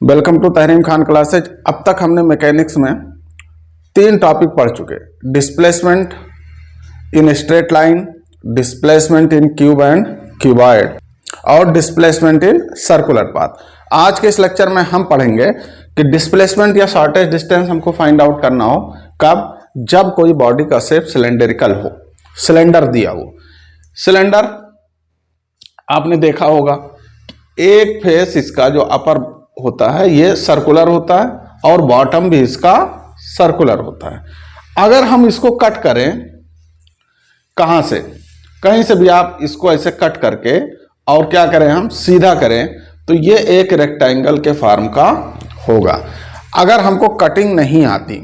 Welcome to Tahreem Khan classes. अब तक हमने मैकेनिक्स में 3 टॉपिक पढ़ चुके। Displacement in straight line, displacement in cube and cuboid और डिस्प्लेसमेंट इन सर्कुलर पाथ। आज के इस लेक्चर में हम पढ़ेंगे कि डिस्प्लेसमेंट या शॉर्टेज डिस्टेंस हमको फाइंड आउट करना हो कब, जब कोई बॉडी का शेप सिलेंडरिकल हो, सिलेंडर दिया हो। सिलेंडर आपने देखा होगा, एक फेस इसका जो अपर होता है ये सर्कुलर होता है और बॉटम भी इसका सर्कुलर होता है। अगर हम इसको कट करें कहां से, कहीं से भी आप इसको ऐसे कट करके और क्या करें, हम सीधा करें तो ये एक रेक्टेंगल के फॉर्म का होगा। अगर हमको कटिंग नहीं आती,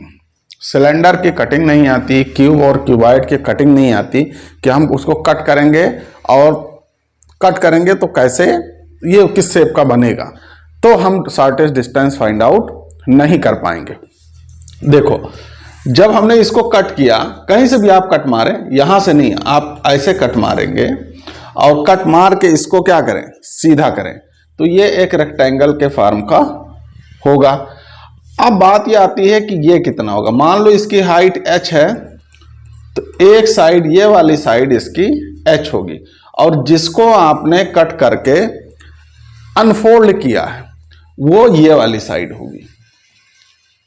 सिलेंडर की कटिंग नहीं आती, क्यूब और क्यूबॉइड की कटिंग नहीं आती कि हम उसको कट करेंगे और कट करेंगे तो कैसे ये किस शेप का बनेगा, तो हम शॉर्टेज डिस्टेंस फाइंड आउट नहीं कर पाएंगे। देखो, जब हमने इसको कट किया, कहीं से भी आप कट मारे, यहां से नहीं, आप ऐसे कट मारेंगे और कट मार के इसको क्या करें, सीधा करें, तो ये एक रेक्टेंगल के फॉर्म का होगा। अब बात ये आती है कि ये कितना होगा। मान लो इसकी हाइट h है तो एक साइड, ये वाली साइड इसकी h होगी और जिसको आपने कट करके अनफोल्ड किया है वो ये वाली साइड होगी।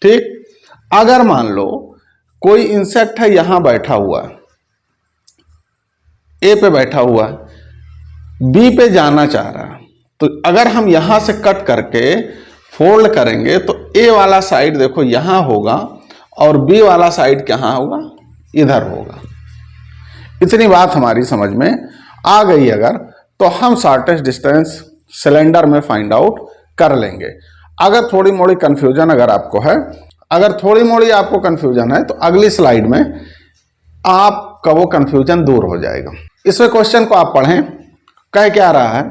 ठीक, अगर मान लो कोई इंसेक्ट है यहां बैठा हुआ है, ए पे बैठा हुआ है, बी पे जाना चाह रहा है, तो अगर हम यहां से कट करके फोल्ड करेंगे तो ए वाला साइड देखो यहां होगा और बी वाला साइड कहां होगा, इधर होगा। इतनी बात हमारी समझ में आ गई अगर, तो हम शॉर्टेज डिस्टेंस सिलेंडर में फाइंड आउट कर लेंगे। अगर थोड़ी मोड़ी कंफ्यूजन अगर आपको है, अगर थोड़ी मोड़ी आपको कंफ्यूजन है तो अगली स्लाइड में आपका वो कंफ्यूजन दूर हो जाएगा। इसमें क्वेश्चन को आप पढ़ें, कह क्या रहा है,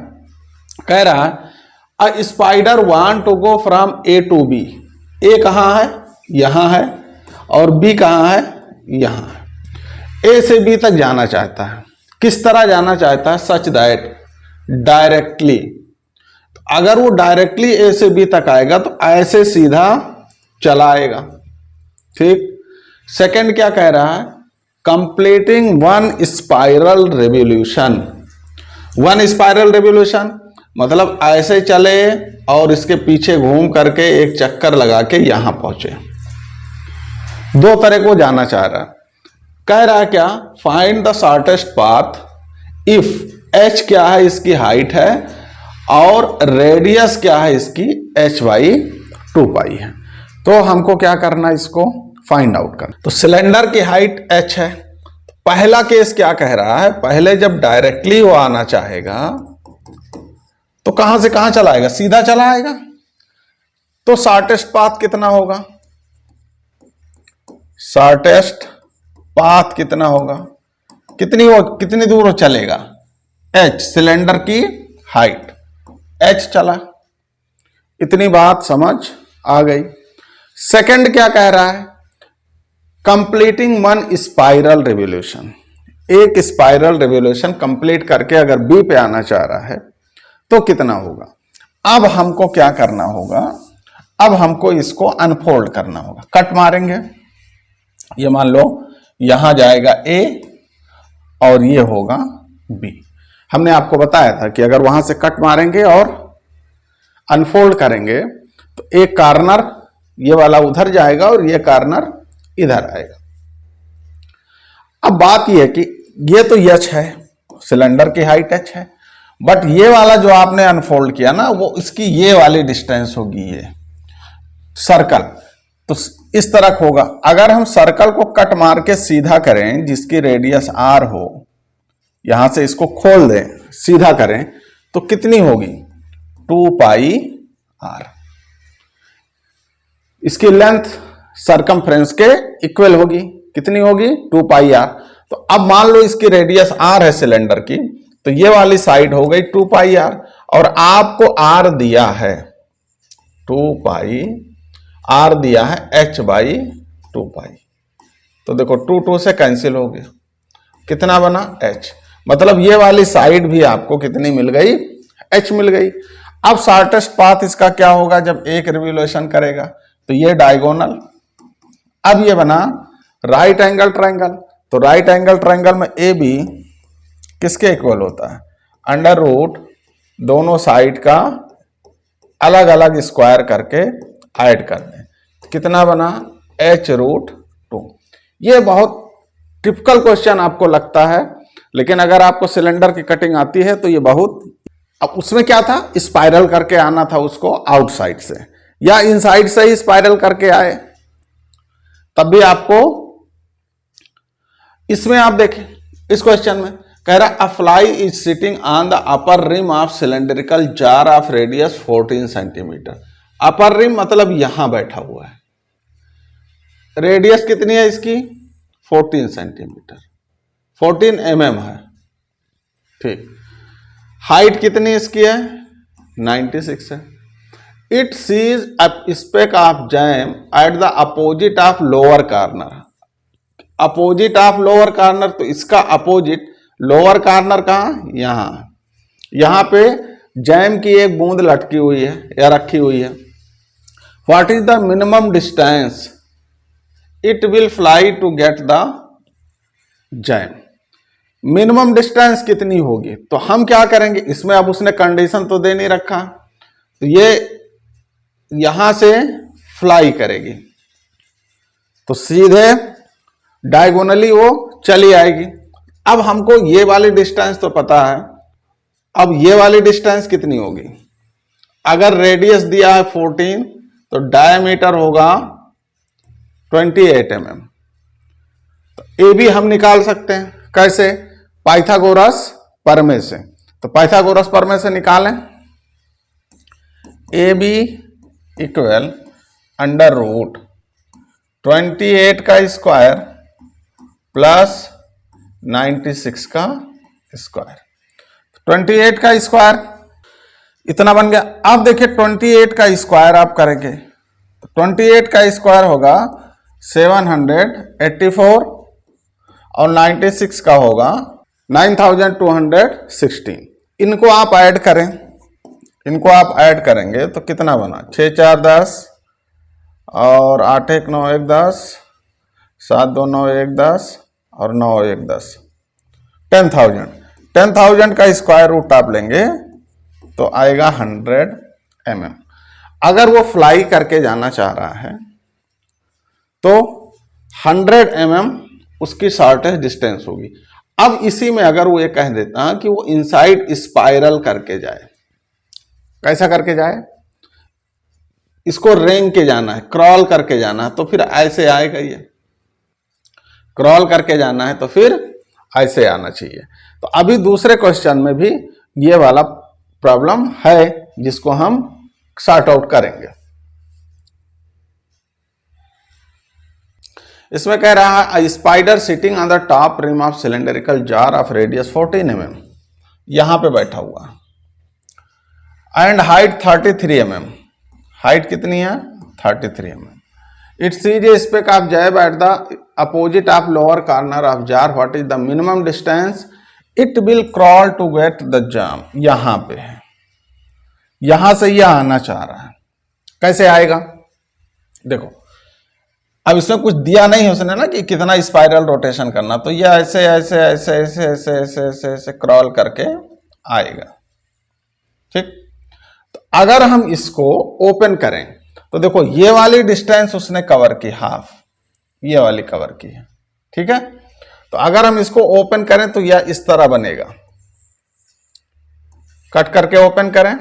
कह रहा है a spider want to go from A to B. A कहां है, यहां है, और बी कहां है, यहां है। ए से बी तक जाना चाहता है, किस तरह जाना चाहता है, सच दैट डायरेक्टली। अगर वो डायरेक्टली ए से बी तक आएगा तो ऐसे सीधा चला आएगा। ठीक, सेकंड क्या कह रहा है, completing one spiral revolution. One spiral revolution मतलब ऐसे चले और इसके पीछे घूम करके एक चक्कर लगा के यहां पहुंचे। दो तरह को जाना चाह रहा है। कह रहा है क्या, find the shortest path if H क्या है, इसकी हाइट है, और रेडियस क्या है इसकी, h/2π है। तो हमको क्या करना है, इसको फाइंड आउट करना। तो सिलेंडर की हाइट h है। पहला केस क्या कह रहा है, पहले जब डायरेक्टली वो आना चाहेगा तो कहां से कहां चलाएगा, सीधा चला आएगा। तो शॉर्टेस्ट पाथ कितना होगा, शॉर्टेस्ट पाथ कितना होगा, कितनी दूर चलेगा, h, सिलेंडर की हाइट h चला। इतनी बात समझ आ गई। सेकंड क्या कह रहा है, कंप्लीटिंग वन स्पाइरल रेवोल्यूशन। एक स्पाइरल रेवोल्यूशन कंप्लीट करके अगर बी पे आना चाह रहा है तो कितना होगा। अब हमको क्या करना होगा, अब हमको इसको अनफोल्ड करना होगा। कट मारेंगे, ये मान लो यहां जाएगा ए और ये होगा बी। हमने आपको बताया था कि अगर वहां से कट मारेंगे और अनफोल्ड करेंगे तो एक कॉर्नर ये वाला उधर जाएगा और ये कॉर्नर इधर आएगा। अब बात यह है कि ये तो h है, सिलेंडर की हाइट h है, बट ये वाला जो आपने अनफोल्ड किया ना, वो इसकी ये वाली डिस्टेंस होगी, ये सर्कल। तो इस तरह होगा। अगर हम सर्कल को कट मार के सीधा करें, जिसकी रेडियस r हो, यहां से इसको खोल दें, सीधा करें, तो कितनी होगी, 2πr। इसकी लेंथ सरकमफ्रेंस के इक्वल होगी, कितनी होगी, 2πr। तो अब मान लो इसकी रेडियस r है सिलेंडर की, तो ये वाली साइड हो गई 2πr, और आपको r दिया है 2πr दिया है h/2π। तो देखो 2 से कैंसिल हो गया, कितना बना, h। मतलब ये वाली साइड भी आपको कितनी मिल गई, h मिल गई। अब शॉर्टेस्ट पाथ इसका क्या होगा जब एक रिवोल्यूशन करेगा, तो ये डायगोनल। अब ये बना राइट एंगल ट्रायंगल, तो राइट एंगल ट्रायंगल में ए बी किसके इक्वल होता है, अंडर रूट दोनों साइड का अलग अलग स्क्वायर करके ऐड कर दें, कितना बना h√2। ये बहुत टिपिकल क्वेश्चन आपको लगता है, लेकिन अगर आपको सिलेंडर की कटिंग आती है तो ये बहुत, अब उसमें क्या था, स्पाइरल करके आना था उसको आउटसाइड से या इनसाइड से ही स्पाइरल करके आए, तब भी आपको। इसमें आप देखें इस क्वेश्चन में कह रहा a fly is sitting on the upper rim of cylindrical jar of radius 14 centimetre. Upper rim मतलब यहां बैठा हुआ है, रेडियस कितनी है इसकी 14 सेंटीमीटर, 14 mm है, ठीक। हाइट कितनी इसकी है 96 है। It sees a speck of jam eight the opposite of lower corner. Opposite of lower corner, तो इसका अपोजिट लोअर कॉर्नर कहां, यहां पे जैम की एक बूंद लटकी हुई है या रखी हुई है। What is the minimum distance it will fly to get the jam. Minimum distance कितनी होगी, तो हम क्या करेंगे, इसमें अब उसने कंडीशन तो दे नहीं रखा, तो ये यहां से फ्लाई करेगी तो सीधे डायगोनली वो चली आएगी। अब हमको ये वाली डिस्टेंस तो पता है, अब ये वाली डिस्टेंस कितनी होगी, अगर रेडियस दिया है 14 तो डायमीटर होगा 28 mm। तो ए भी हम निकाल सकते हैं, कैसे, पाइथागोरस प्रमेय से। तो पाइथागोरस प्रमेय से निकालें, A B equal under root 28 का स्क्वायर प्लस 96 का स्क्वायर, 28 का स्क्वायर इतना बन गया। अब देखिए 28 का स्क्वायर आप करेंगे तो 28 का स्क्वायर होगा 784 और 96 का होगा 9216। इनको आप ऐड करें, इनको आप ऐड करेंगे तो कितना बना, 6 4 10 और 8 1 9 1 10, 7 2 9 1 10 और 9 1 10, 10,000। 10,000 का स्क्वायर रूट आप लेंगे तो आएगा 100 mm। अगर वो फ्लाई करके जाना चाह रहा है तो 100 mm उसकी शॉर्टेस्ट डिस्टेंस होगी। अब इसी में अगर वो ये कह देता कि वो इनसाइड स्पाइरल करके जाए, कैसा करके जाए, इसको रेंग के जाना है, क्रॉल करके जाना है, तो फिर ऐसे आएगा, ये क्रॉल करके जाना है तो फिर ऐसे आना चाहिए। तो अभी दूसरे क्वेश्चन में भी ये वाला प्रॉब्लम है जिसको हम सॉर्ट आउट करेंगे। इसमें कह रहा है spider sitting on the top rim of cylindrical jar of radius 14 mm, यहां पे बैठा हुआ एंड हाइट 33 mm। हाइट कितनी है 33 mm। It sees a speck of jam at the opposite of lower corner of jar. What is the minimum distance it will crawl to get the jam. यहां पे है, यहां से यह आना चाह रहा है, कैसे आएगा, देखो अब इसमें कुछ दिया नहीं है उसने ना कि कितना स्पाइरल रोटेशन करना, तो यह ऐसे ऐसे ऐसे ऐसे ऐसे ऐसे ऐसे ऐसे क्रॉल करके आएगा, ठीक। तो अगर हम इसको ओपन करें तो देखो ये वाली डिस्टेंस उसने कवर की, हाफ ये वाली कवर की है, ठीक है। तो अगर हम इसको ओपन करें तो यह इस तरह बनेगा, कट करके ओपन करें,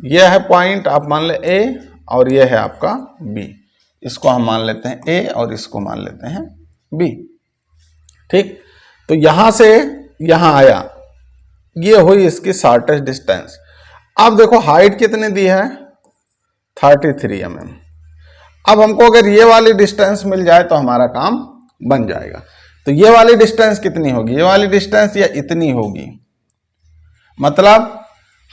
यह है पॉइंट आप मान ले ए और यह है आपका बी, इसको हम मान लेते हैं ए और इसको मान लेते हैं बी, ठीक। तो यहां से यहां आया, ये हुई इसकी शॉर्टेस्ट डिस्टेंस। अब देखो हाइट कितनी दी है 33 mm। अब हमको अगर ये वाली डिस्टेंस मिल जाए तो हमारा काम बन जाएगा। तो ये वाली डिस्टेंस कितनी होगी, ये वाली डिस्टेंस या इतनी होगी, मतलब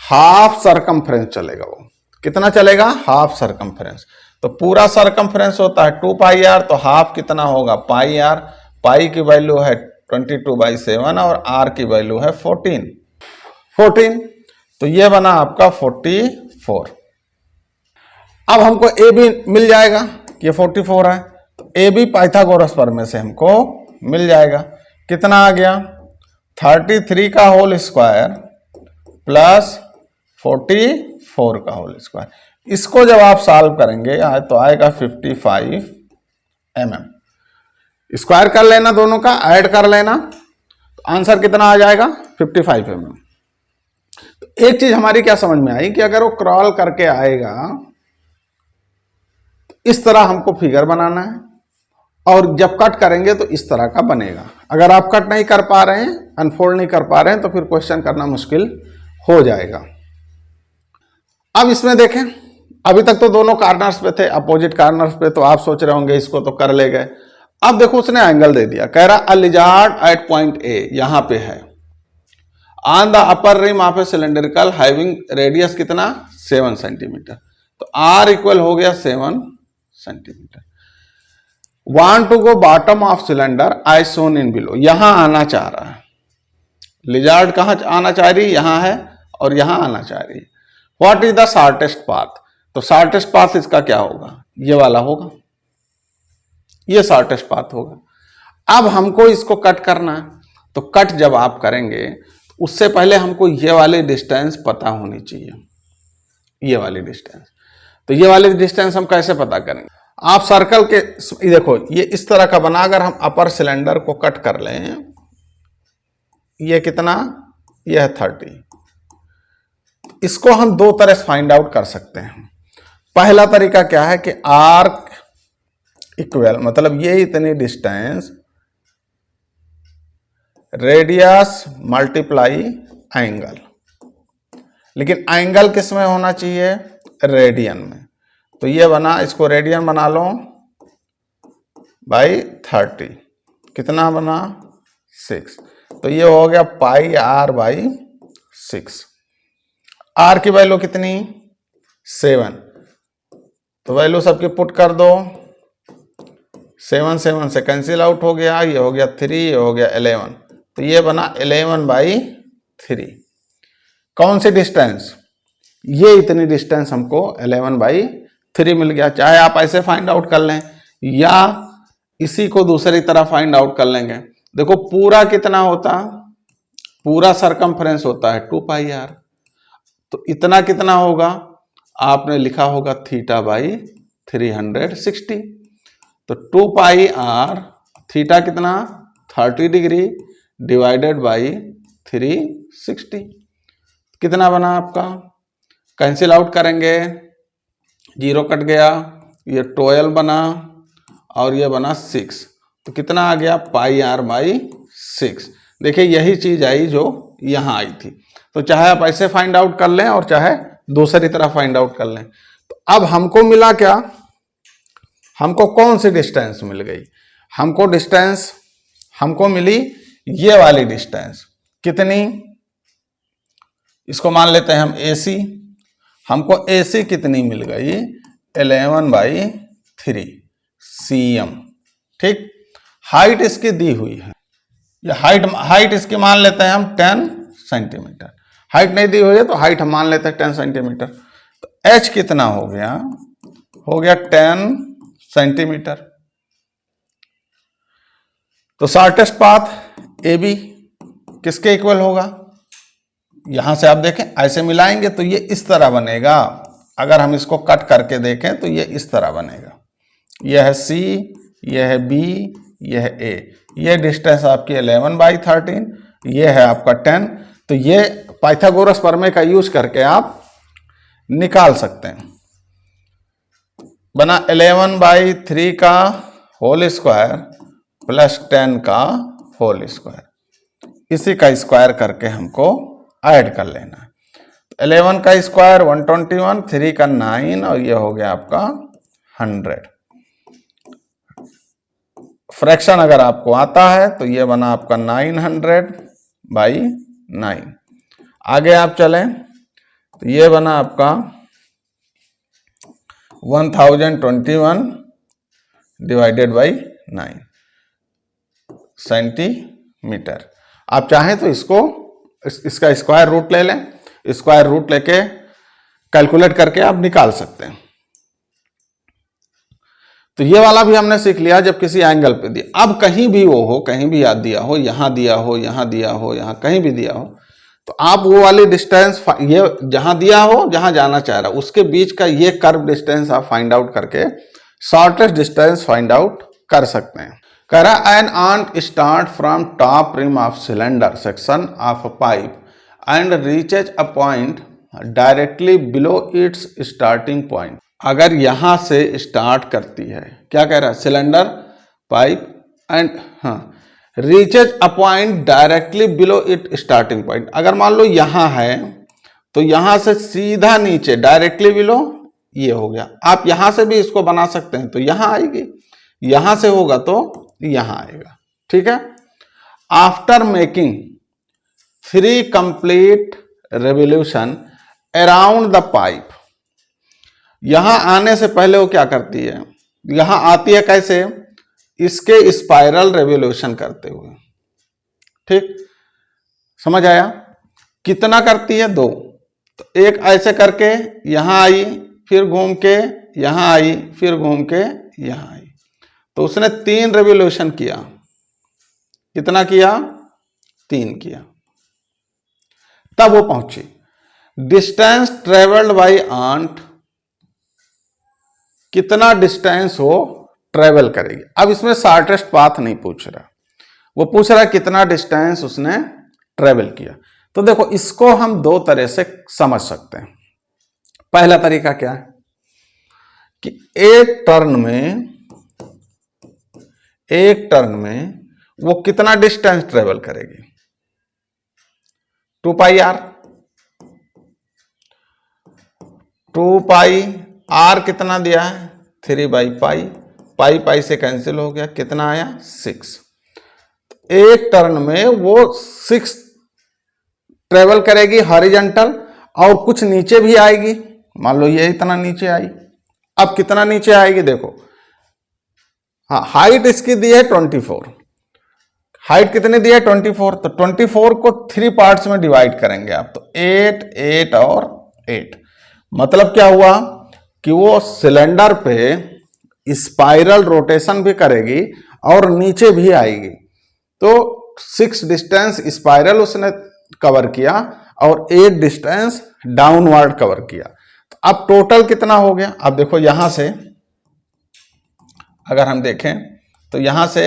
हाफ सरकमफ्रेंस चलेगा। वो कितना चलेगा, हाफ सरकमफ्रेंस। तो पूरा सरकमफ्रेंस होता है 2 पाई आर, तो हाफ कितना होगा पाई आर। पाई की वैल्यू है 22/7 और आर की वैल्यू है 14। तो ये बना आपका 44। अब हमको ए बी मिल जाएगा, ये 44 है, तो ए बी पाइथागोरस प्रमेय से हमको मिल जाएगा। कितना आ गया? 33 का होल स्क्वायर प्लस 44 का होल स्क्वायर। इसको जब आप सॉल्व करेंगे तो आएगा 55 mm। स्क्वायर कर लेना, दोनों का ऐड कर लेना, तो आंसर कितना आ जाएगा? 55 mm। तो एक चीज हमारी क्या समझ में आई कि अगर वो क्रॉल करके आएगा तो इस तरह हमको फिगर बनाना है, और जब कट करेंगे तो इस तरह का बनेगा। अगर आप कट नहीं कर पा रहे हैं, अनफोल्ड नहीं कर पा रहे हैं, तो फिर क्वेश्चन करना मुश्किल हो जाएगा। अब इसमें देखें, अभी तक तो दोनों कार्नर्स पे थे, अपोजिट कार्नर्स पे, तो आप सोच रहे होंगे इसको तो कर ले गए। अब देखो उसने एंगल दे दिया, कह रहा a lizard at point A, यहां पे है, on the upper rim of a cylindrical having radius कितना? 7 सेंटीमीटर। तो आर इक्वल हो गया 7 centimetre. Want to go bottom of cylinder I soon in below, यहां आना चाह रहा है। लिजार्ड कहां आना चाह रही? यहां है, और यहां आना चाह रही है। What is the shortest path? तो शॉर्टेस्ट पाथ इसका क्या होगा? ये वाला होगा, ये शॉर्टेस्ट पाथ होगा। अब हमको इसको कट करना है, तो कट जब आप करेंगे उससे पहले हमको ये वाली डिस्टेंस पता होनी चाहिए, ये वाली डिस्टेंस। तो ये वाली डिस्टेंस हम कैसे पता करेंगे? आप सर्कल के देखो, ये इस तरह का बना, अगर हम अपर सिलेंडर को कट कर लें, ये कितना? ये है 30। इसको हम दो तरह से फाइंड आउट कर सकते हैं। पहला तरीका क्या है कि आर्क इक्वल, मतलब ये इतनी डिस्टेंस रेडियस मल्टीप्लाई एंगल, लेकिन एंगल किस में होना चाहिए? रेडियन में। तो ये बना, इसको रेडियन बना लो बाई 30, कितना बना? 6। तो ये हो गया पाई आर बाई 6। आर की वैल्यू कितनी? 7। तो वैल्यू सबके पुट कर दो, 7 7 से कैंसिल आउट हो गया, ये हो गया 3, ये हो गया 11। तो ये बना 11 बाई 3। कौन सी डिस्टेंस? ये इतनी डिस्टेंस हमको 11 बाई 3 मिल गया। चाहे आप ऐसे फाइंड आउट कर लें या इसी को दूसरी तरह फाइंड आउट कर लेंगे। देखो पूरा कितना होता? पूरा सरकमफ्रेंस होता है 2 पाई आर। तो इतना कितना होगा? आपने लिखा होगा थीटा बाई 360। तो 2 पाई आर, थीटा कितना? 30 डिग्री डिवाइडेड बाई 360, कितना बना आपका? कैंसिल आउट करेंगे, 0 कट गया, ये 12 बना, और ये बना 6। तो कितना आ गया? पाई आर बाई 6। देखिए यही चीज आई जो यहां आई थी। तो चाहे आप ऐसे फाइंड आउट कर लें और चाहे दूसरी तरह फाइंड आउट कर लें। तो अब हमको मिला क्या? हमको कौन सी डिस्टेंस मिल गई? हमको डिस्टेंस हमको मिली ये वाली डिस्टेंस। कितनी? इसको मान लेते हैं हम AC। हमको AC कितनी मिल गई? 11 बाई 3 cm। ठीक, हाइट इसकी दी हुई है, ये हाइट इसकी मान लेते हैं हम 10 सेंटीमीटर। हाइट नहीं दी हुई है तो हाइट हम मान लेते हैं 10 सेंटीमीटर। तो H कितना हो गया? हो गया 10 सेंटीमीटर। तो शॉर्टेस्ट पाथ AB किसके इक्वल होगा? यहां से आप देखें, ऐसे मिलाएंगे तो ये इस तरह बनेगा। अगर हम इसको कट करके देखें तो ये इस तरह बनेगा। यह है C, यह है B, यह है A। ये डिस्टेंस आपकी 11 बाई 13, ये है आपका 10। तो ये पाइथागोरस प्रमेय का यूज करके आप निकाल सकते हैं। बना 11 बाई 3 का होल स्क्वायर प्लस 10 का होल स्क्वायर, इसी का स्क्वायर करके हमको ऐड कर लेना है। 11 का स्क्वायर 121, 3 का 9, और ये हो गया आपका 100। फ्रैक्शन अगर आपको आता है तो ये बना आपका 900 बाई 9। आगे आप चलें तो ये बना आपका 1021 डिवाइडेड बाई 9 सेंटीमीटर। आप चाहें तो इसका स्क्वायर रूट ले लें, स्क्वायर रूट लेके कैलकुलेट करके आप निकाल सकते हैं। तो ये वाला भी हमने सीख लिया जब किसी एंगल पे दिया। अब कहीं भी वो हो, कहीं भी याद दिया हो, यहां दिया हो, यहां दिया हो, यहां कहीं भी दिया हो, तो आप वो वाली डिस्टेंस, ये जहां दिया हो, जहां जाना चाह रहा, उसके बीच का ये कर्व डिस्टेंस आप फाइंड आउट करके शॉर्टेस्ट डिस्टेंस फाइंड आउट कर सकते हैं। कह रहा an ant start from top rim of cylinder section of a pipe and reaches a point directly below its starting point. अगर यहां से स्टार्ट करती है, क्या कह रहा है, cylinder pipe and reaches a point directly below it starting point. अगर मान लो यहां है तो यहां से सीधा नीचे डायरेक्टली बिलो ये हो गया। आप यहां से भी इसको बना सकते हैं, तो यहां आएगी, यहां से होगा तो यहां आएगा, ठीक है। After making 3 complete revolution around the pipe, यहां आने से पहले वो क्या करती है, यहां आती है कैसे, इसके स्पाइरल रेवोल्यूशन करते हुए, ठीक, समझ आया। कितना करती है, 2। तो एक ऐसे करके यहां आई, फिर घूम के यहां आई, फिर घूम के यहां आई, तो उसने 3 रेवोल्यूशन किया। कितना किया, 3 किया, तब वो पहुंची। डिस्टेंस ट्रेवल्ड बाय आंट, कितना डिस्टेंस वो ट्रेवल करेगी। अब इसमें शॉर्टेस्ट पाथ नहीं पूछ रहा, वो पूछ रहा है कितना डिस्टेंस उसने ट्रेवल किया। तो देखो इसको हम 2 तरह से समझ सकते हैं। पहला तरीका क्या है कि एक टर्न में वो कितना डिस्टेंस ट्रेवल करेगी, 2 पाई आर। 2 पाई आर कितना दिया है, 3 बाई पाई, पाई पाई से कैंसिल हो गया, कितना आया, 6। एक टर्न में वो 6 ट्रेवल करेगी हॉरिजॉन्टल, और कुछ नीचे भी आएगी। मान लो ये इतना नीचे आई, अब कितना नीचे आएगी देखो, हाँ हाइट इसकी दी है 24, हाइट कितनी दी है 24, तो 24 को 3 पार्ट्स में डिवाइड करेंगे आप, तो 8, 8 और 8। मतलब क्या हुआ कि वो सिलेंडर पे स्पाइरल रोटेशन भी करेगी और नीचे भी आएगी। तो 6 डिस्टेंस स्पाइरल उसने कवर किया और 8 डिस्टेंस डाउनवर्ड कवर किया। तो अब टोटल कितना हो गया, अब देखो यहां से अगर हम देखें तो यहां से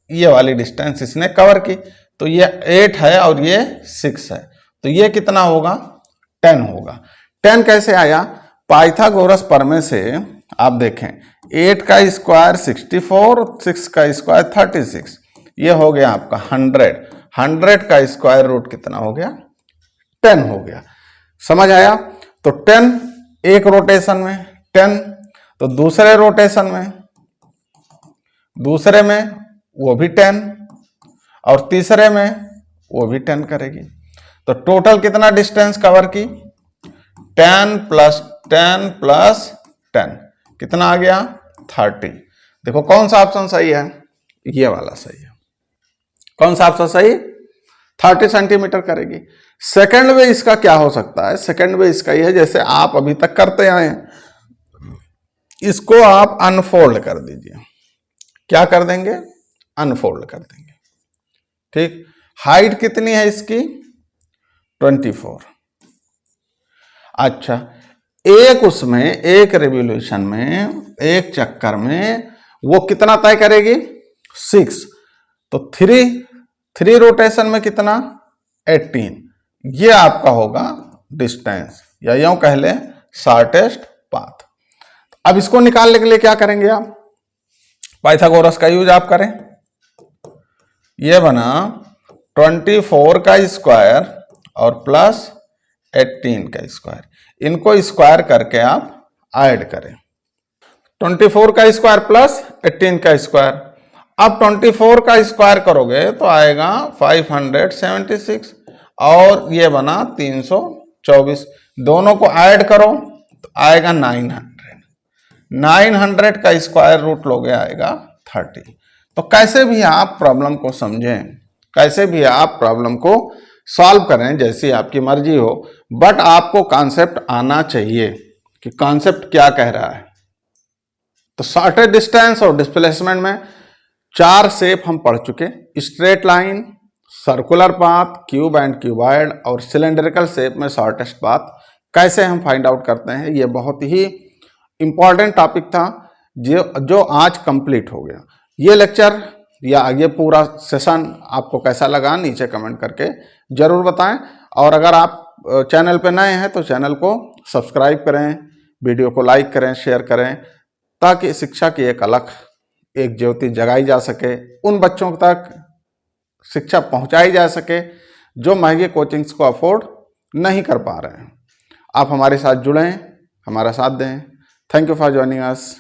ये वाली डिस्टेंस इसने कवर की, तो ये 8 है और ये 6 है, तो ये कितना होगा, 10 होगा। 10 कैसे आया, पाइथागोरस प्रमेय से आप देखें 8 का स्क्वायर 64, 6 का स्क्वायर 36, ये हो गया आपका 100। 100 का स्क्वायर रूट कितना हो गया, 10 हो गया। समझ आया। तो 10 एक रोटेशन में 10, तो दूसरे रोटेशन में वो भी 10, और तीसरे में वो भी 10 करेगी। तो टोटल कितना डिस्टेंस कवर की, 10 प्लस 10 प्लस 10, कितना आ गया, 30। देखो कौन सा ऑप्शन सही है, ये वाला सही है। कौन सा ऑप्शन सही, 30 सेंटीमीटर करेगी। सेकंड वे इसका क्या हो सकता है, सेकंड वे इसका ये है, जैसे आप अभी तक करते आए हैं, इसको आप अनफोल्ड कर दीजिए। क्या कर देंगे, अनफोल्ड कर देंगे, ठीक। हाइट कितनी है इसकी, 24। अच्छा, एक रेवोल्यूशन में, एक चक्कर में वो कितना तय करेगी, 6। तो 3 रोटेशन में कितना, 18। ये आपका होगा डिस्टेंस, या यूं कह ले शॉर्टेस्ट पाथ। अब इसको निकालने के लिए क्या करेंगे आप, पाइथागोरस का यूज आप करें। ये बना 24 का स्क्वायर और प्लस 18 का स्क्वायर, इनको स्क्वायर करके आप ऐड करें। 24 का स्क्वायर प्लस 18 का स्क्वायर, अब 24 का स्क्वायर करोगे तो आएगा 576, और ये बना 324। दोनों को ऐड करो तो आएगा 900 का स्क्वायर रूट लोगे आएगा 30। तो कैसे भी आप प्रॉब्लम को समझें, कैसे भी आप प्रॉब्लम को सॉल्व करें, जैसी आपकी मर्जी हो, बट आपको कॉन्सेप्ट आना चाहिए कि कॉन्सेप्ट क्या कह रहा है। तो शॉर्टेज डिस्टेंस और डिस्प्लेसमेंट में 4 शेप हम पढ़ चुके, straight line, circular path, cube and cuboid और सिलेंड्रिकल शेप में शॉर्टेस्ट पाथ कैसे हम फाइंड आउट करते हैं। ये बहुत ही इंपॉर्टेंट टॉपिक था जो आज कंप्लीट हो गया। ये लेक्चर या ये पूरा सेशन आपको कैसा लगा नीचे कमेंट करके जरूर बताएं। और अगर आप चैनल पे नए हैं तो चैनल को सब्सक्राइब करें, वीडियो को लाइक करें, शेयर करें, ताकि शिक्षा की एक अलग एक ज्योति जगाई जा सके, उन बच्चों तक शिक्षा पहुंचाई जा सके जो महंगे कोचिंग्स को अफोर्ड नहीं कर पा रहे हैं। आप हमारे साथ जुड़ें, हमारा साथ दें। Thank you for joining us.